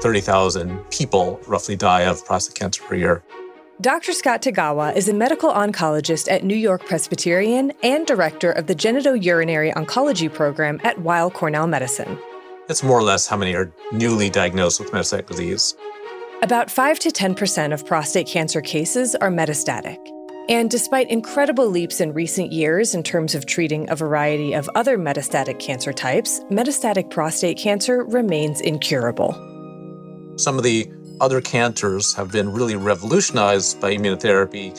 30,000 people roughly die of prostate cancer per year. Dr. Scott Tagawa is a medical oncologist at New-York-Presbyterian and director of the Genitourinary Oncology Program at Weill Cornell Medicine. That's more or less how many are newly diagnosed with metastatic disease. About 5 to 10% of prostate cancer cases are metastatic. And despite incredible leaps in recent years in terms of treating a variety of other metastatic cancer types, metastatic prostate cancer remains incurable. Some of the other cancers have been really revolutionized by immunotherapy,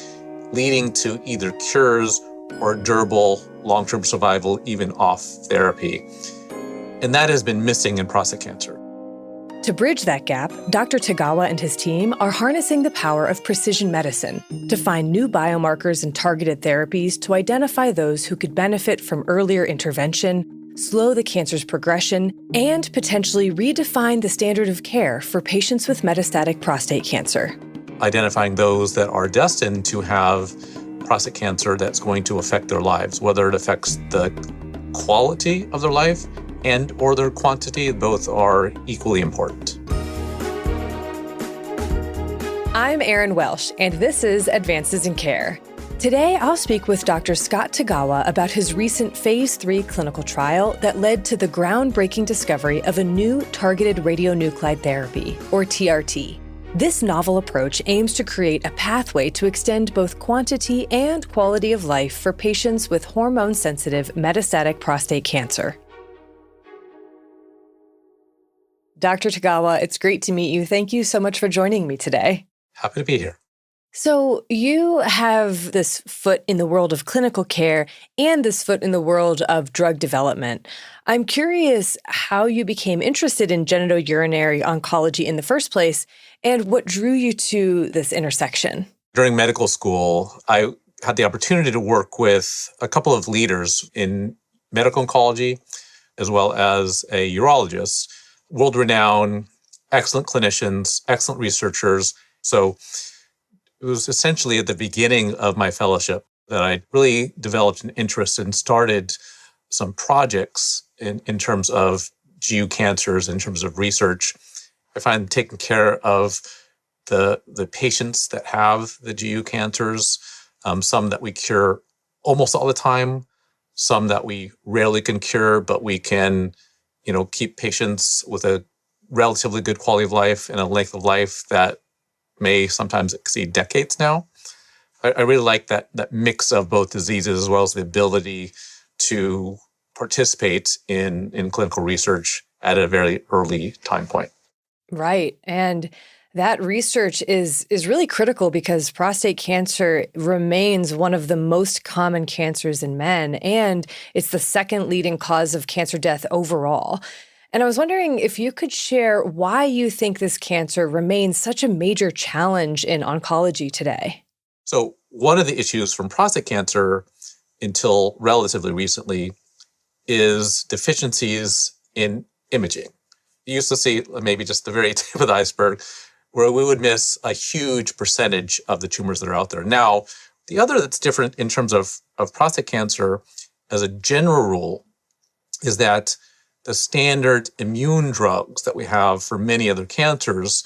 leading to either cures or durable long-term survival even off therapy. And that has been missing in prostate cancer. To bridge that gap, Dr. Tagawa and his team are harnessing the power of precision medicine to find new biomarkers and targeted therapies to identify those who could benefit from earlier intervention, slow the cancer's progression, and potentially redefine the standard of care for patients with metastatic prostate cancer. Identifying those that are destined to have prostate cancer that's going to affect their lives, whether it affects the quality of their life and or their quantity, both are equally important. I'm Erin Welsh, and this is Advances in Care. Today, I'll speak with Dr. Scott Tagawa about his recent Phase 3 clinical trial that led to the groundbreaking discovery of a new targeted radionuclide therapy, or TRT. This novel approach aims to create a pathway to extend both quantity and quality of life for patients with hormone-sensitive metastatic prostate cancer. Dr. Tagawa, it's great to meet you. Thank you so much for joining me today. Happy to be here. So you have this foot in the world of clinical care and this foot in the world of drug development. I'm curious how you became interested in genitourinary oncology in the first place and what drew you to this intersection. During medical school, I had the opportunity to work with a couple of leaders in medical oncology, as well as a urologist, world-renowned, excellent clinicians, excellent researchers. So it was essentially at the beginning of my fellowship that I really developed an interest and started some projects in terms of GU cancers, in terms of research. I find taking care of the patients that have the GU cancers, some that we cure almost all the time, some that we rarely can cure, but we can keep patients with a relatively good quality of life and a length of life that may sometimes exceed decades now. I really like that mix of both diseases as well as the ability to participate in clinical research at a very early time point. Right. And that research is really critical because prostate cancer remains one of the most common cancers in men, and it's the second leading cause of cancer death overall. And I was wondering if you could share why you think this cancer remains such a major challenge in oncology today. So one of the issues from prostate cancer until relatively recently is deficiencies in imaging. You used to see maybe just the very tip of the iceberg, where we would miss a huge percentage of the tumors that are out there. Now, the other that's different in terms of prostate cancer, as a general rule, is that the standard immune drugs that we have for many other cancers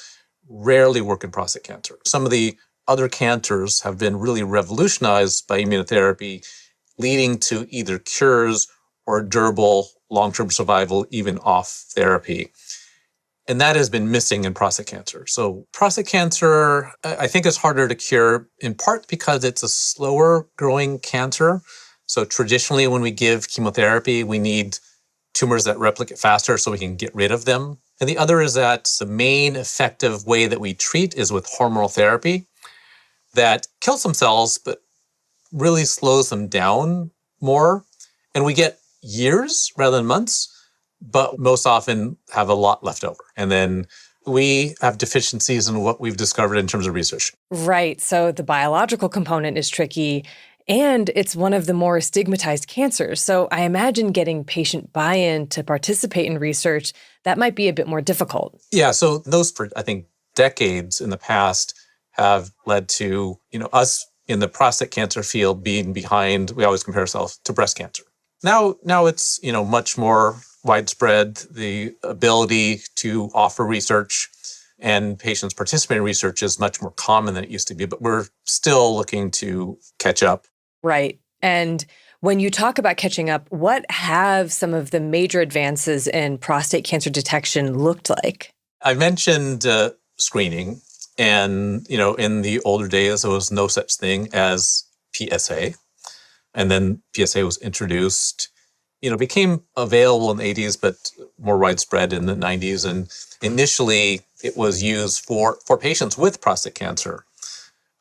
rarely work in prostate cancer. Some of the other cancers have been really revolutionized by immunotherapy, leading to either cures or durable long-term survival even off therapy. And that has been missing in prostate cancer. So prostate cancer, I think, is harder to cure in part because it's a slower growing cancer. So traditionally, when we give chemotherapy, we need tumors that replicate faster so we can get rid of them. And the other is that the main effective way that we treat is with hormonal therapy that kills some cells, but really slows them down more. And we get years rather than months, but most often have a lot left over. And then we have deficiencies in what we've discovered in terms of research. Right. So the biological component is tricky, and it's one of the more stigmatized cancers. So I imagine getting patient buy-in to participate in research, that might be a bit more difficult. Yeah. So those, for I think, decades in the past have led to, us in the prostate cancer field being behind, we always compare ourselves to breast cancer. Now it's, much more widespread. The ability to offer research and patients participating in research is much more common than it used to be, but we're still looking to catch up. Right. And when you talk about catching up, what have some of the major advances in prostate cancer detection looked like? I mentioned screening, and in the older days, there was no such thing as PSA, and then PSA was introduced. Became available in the 80s, but more widespread in the 90s. And initially, it was used for patients with prostate cancer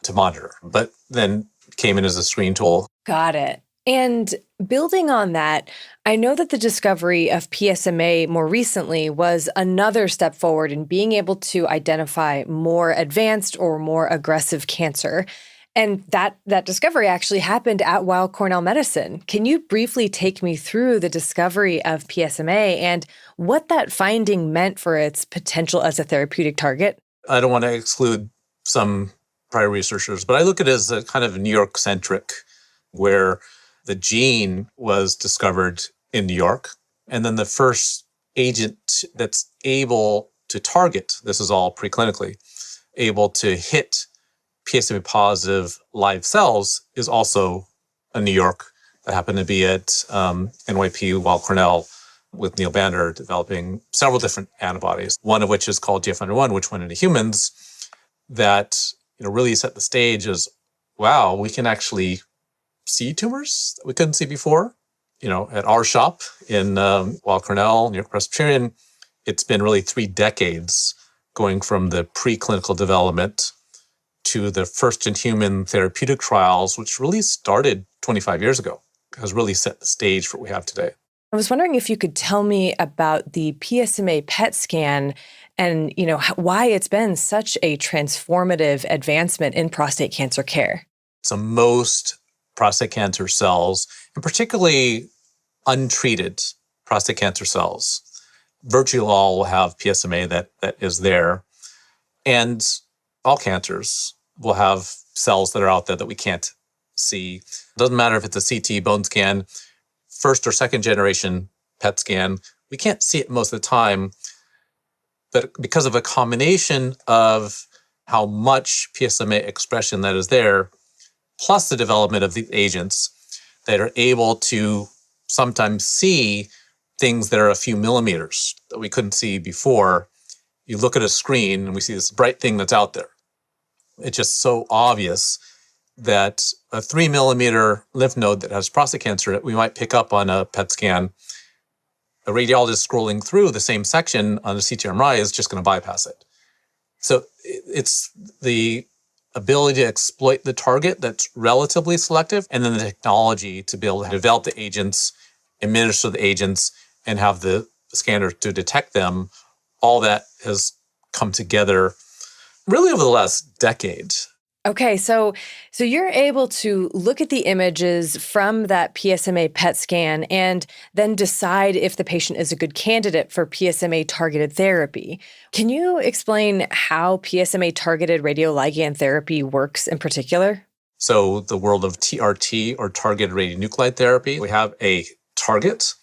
to monitor, but then came in as a screen tool. Got it. And building on that, I know that the discovery of PSMA more recently was another step forward in being able to identify more advanced or more aggressive cancer. And that discovery actually happened at Weill Cornell Medicine. Can you briefly take me through the discovery of PSMA and what that finding meant for its potential as a therapeutic target? I don't want to exclude some prior researchers, but I look at it as a kind of New York-centric, where the gene was discovered in New York. And then the first agent that's able to target, this is all preclinically, able to hit PSMA positive live cells is also a New York that happened to be at NYP Weill Cornell with Neil Bander developing several different antibodies, one of which is called GF101, which went into humans, that really set the stage as, wow, we can actually see tumors that we couldn't see before. At our shop in Weill Cornell, York-Presbyterian, it's been really 3 decades going from the preclinical development to the first-in-human therapeutic trials, which really started 25 years ago, has really set the stage for what we have today. I was wondering if you could tell me about the PSMA PET scan and, why it's been such a transformative advancement in prostate cancer care. So most prostate cancer cells, and particularly untreated prostate cancer cells, virtually all will have PSMA that is there. And all cancers will have cells that are out there that we can't see. It doesn't matter if it's a CT bone scan, first or second generation PET scan, we can't see it most of the time. But because of a combination of how much PSMA expression that is there, plus the development of the agents that are able to sometimes see things that are a few millimeters that we couldn't see before. You look at a screen and we see this bright thing that's out there. It's just so obvious that a 3 millimeter lymph node that has prostate cancer, we might pick up on a PET scan. A radiologist scrolling through the same section on a CT MRI is just going to bypass it. So it's the ability to exploit the target that's relatively selective, and then the technology to be able to develop the agents, administer the agents, and have the scanner to detect them. All that has come together really over the last decade. Okay, so you're able to look at the images from that PSMA PET scan and then decide if the patient is a good candidate for PSMA-targeted therapy. Can you explain how PSMA-targeted radioligand therapy works in particular? So the world of TRT, or targeted radionuclide therapy, we have a target.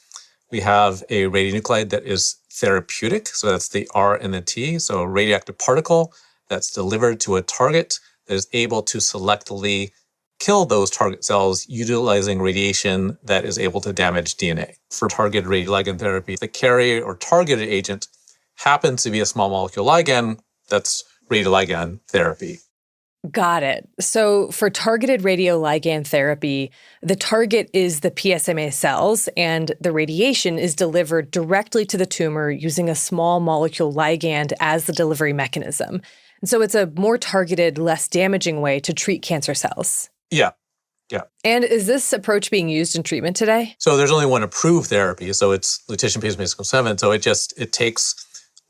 We have a radionuclide that is therapeutic, so that's the R and the T, so a radioactive particle that's delivered to a target that is able to selectively kill those target cells utilizing radiation that is able to damage DNA. For targeted radioligand therapy, the carrier or targeted agent happens to be a small molecule ligand. That's radioligand therapy. Got it. So for targeted radioligand therapy, the target is the PSMA cells, and the radiation is delivered directly to the tumor using a small molecule ligand as the delivery mechanism. And so it's a more targeted, less damaging way to treat cancer cells. Yeah. And is this approach being used in treatment today? So there's only one approved therapy. So it's lutetium PSMA-617. So it takes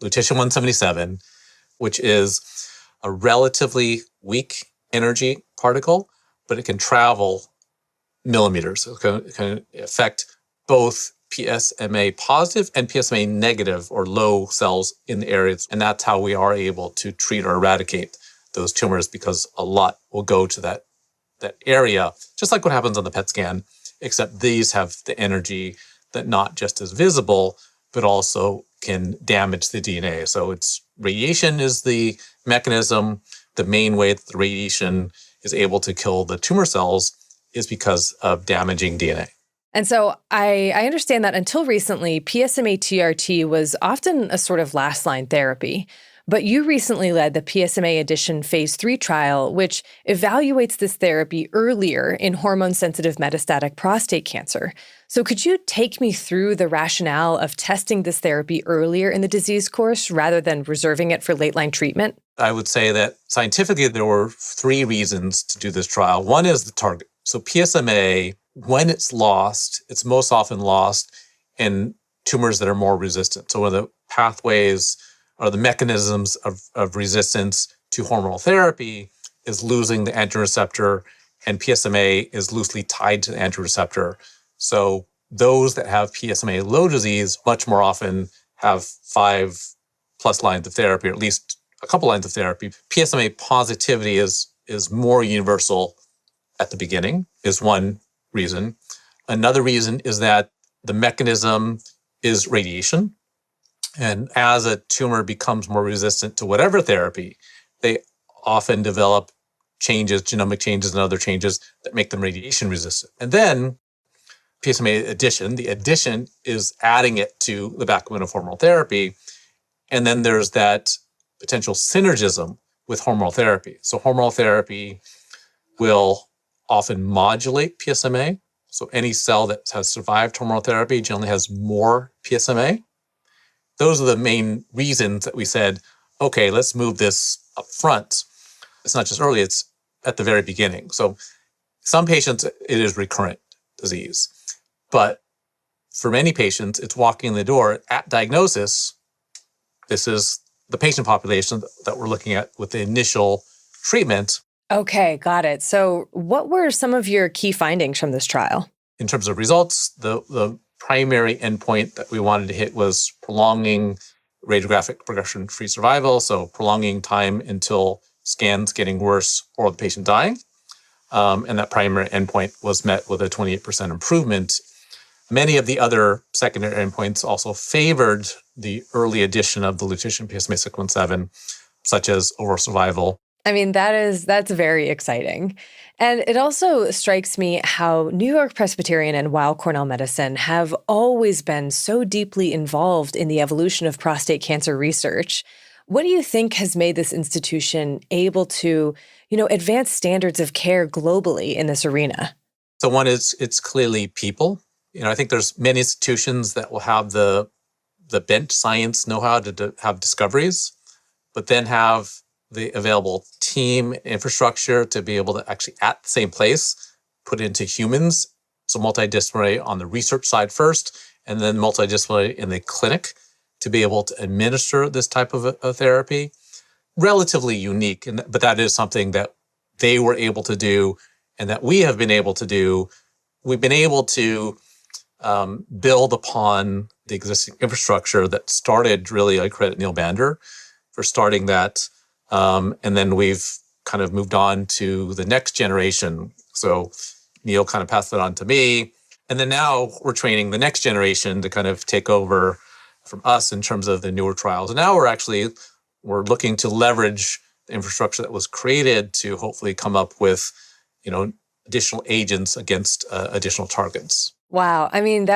lutetium-177, which is a relatively weak energy particle, but it can travel millimeters. It can affect both PSMA positive and PSMA negative or low cells in the areas. And that's how we are able to treat or eradicate those tumors, because a lot will go to that area, just like what happens on the PET scan, except these have the energy that not just is visible, but also can damage the DNA. So it's radiation is the mechanism. The main way that the radiation is able to kill the tumor cells is because of damaging DNA. And so I understand that until recently, PSMA TRT was often a sort of last-line therapy. But you recently led the PSMAddition phase 3 trial, which evaluates this therapy earlier in hormone-sensitive metastatic prostate cancer. So could you take me through the rationale of testing this therapy earlier in the disease course rather than reserving it for late-line treatment? I would say that scientifically, there were 3 reasons to do this trial. One is the target. So PSMA, when it's lost, it's most often lost in tumors that are more resistant. So one of the pathways or the mechanisms of resistance to hormonal therapy is losing the androgen receptor, and PSMA is loosely tied to the androgen receptor. So those that have PSMA low disease much more often have 5+ lines of therapy, or at least a couple lines of therapy. PSMA positivity is more universal at the beginning, is one reason. Another reason is that the mechanism is radiation. And as a tumor becomes more resistant to whatever therapy, they often develop changes, genomic changes and other changes that make them radiation resistant. And then PSMAddition, the addition is adding it to the backbone of hormonal therapy. And then there's that potential synergism with hormonal therapy. So hormonal therapy will often modulate PSMA. So any cell that has survived hormonal therapy generally has more PSMA. Those are the main reasons that we said, okay, let's move this up front. It's not just early, it's at the very beginning. So some patients, it is recurrent disease. But for many patients, it's walking in the door at diagnosis. This is the patient population that we're looking at with the initial treatment. Okay, got it. So what were some of your key findings from this trial? In terms of results, the primary endpoint that we wanted to hit was prolonging radiographic progression-free survival, so prolonging time until scans getting worse or the patient dying. And that primary endpoint was met with a 28% improvement. Many of the other secondary endpoints also favored the early addition of the lutetium PSMA-617, such as overall survival. I mean, that's very exciting. And it also strikes me how New-York-Presbyterian and Weill Cornell Medicine have always been so deeply involved in the evolution of prostate cancer research. What do you think has made this institution able to, advance standards of care globally in this arena? So one is, it's clearly people. I think there's many institutions that will have the bench science know-how to have discoveries, but then have the available team infrastructure to be able to actually at the same place put into humans. So multidisciplinary on the research side first, and then multidisciplinary in the clinic to be able to administer this type of a therapy. Relatively unique, but that is something that they were able to do and that we have been able to do. We've been able to build upon the existing infrastructure that started. Really, I credit Neil Bander for starting that. And then we've kind of moved on to the next generation. So Neil kind of passed it on to me. And then now we're training the next generation to kind of take over from us in terms of the newer trials. And now we're looking to leverage the infrastructure that was created to hopefully come up with, additional agents against additional targets. Wow. I mean,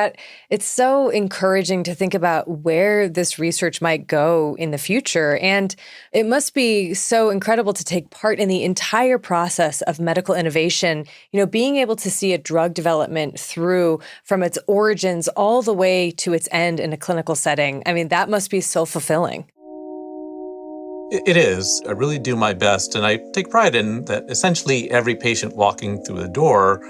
it's so encouraging to think about where this research might go in the future. And it must be so incredible to take part in the entire process of medical innovation, being able to see a drug development through from its origins all the way to its end in a clinical setting. I mean, that must be so fulfilling. It is. I really do my best. And I take pride in that essentially every patient walking through the door,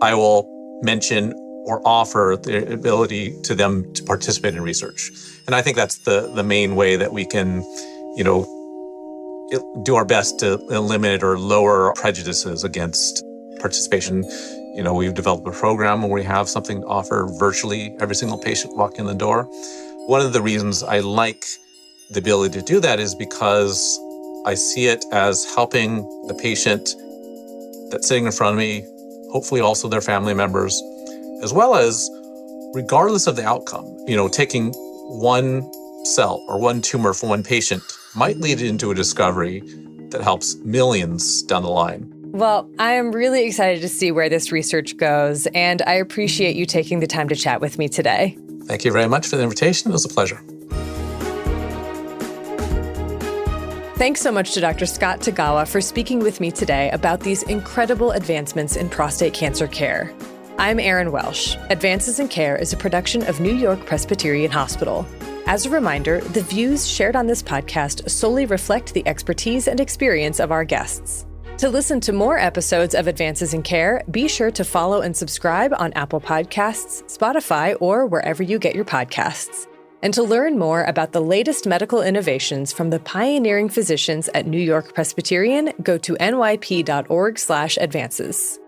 I will mention or offer the ability to them to participate in research. And I think that's the main way that we can, do our best to eliminate or lower prejudices against participation. We've developed a program where we have something to offer virtually every single patient walking in the door. One of the reasons I like the ability to do that is because I see it as helping the patient that's sitting in front of me, hopefully also their family members, as well as regardless of the outcome, taking one cell or one tumor from one patient might lead into a discovery that helps millions down the line. Well, I am really excited to see where this research goes, and I appreciate you taking the time to chat with me today. Thank you very much for the invitation. It was a pleasure. Thanks so much to Dr. Scott Tagawa for speaking with me today about these incredible advancements in prostate cancer care. I'm Erin Welsh. Advances in Care is a production of New York-Presbyterian Hospital. As a reminder, the views shared on this podcast solely reflect the expertise and experience of our guests. To listen to more episodes of Advances in Care, be sure to follow and subscribe on Apple Podcasts, Spotify, or wherever you get your podcasts. And to learn more about the latest medical innovations from the pioneering physicians at New York-Presbyterian, go to nyp.org/advances.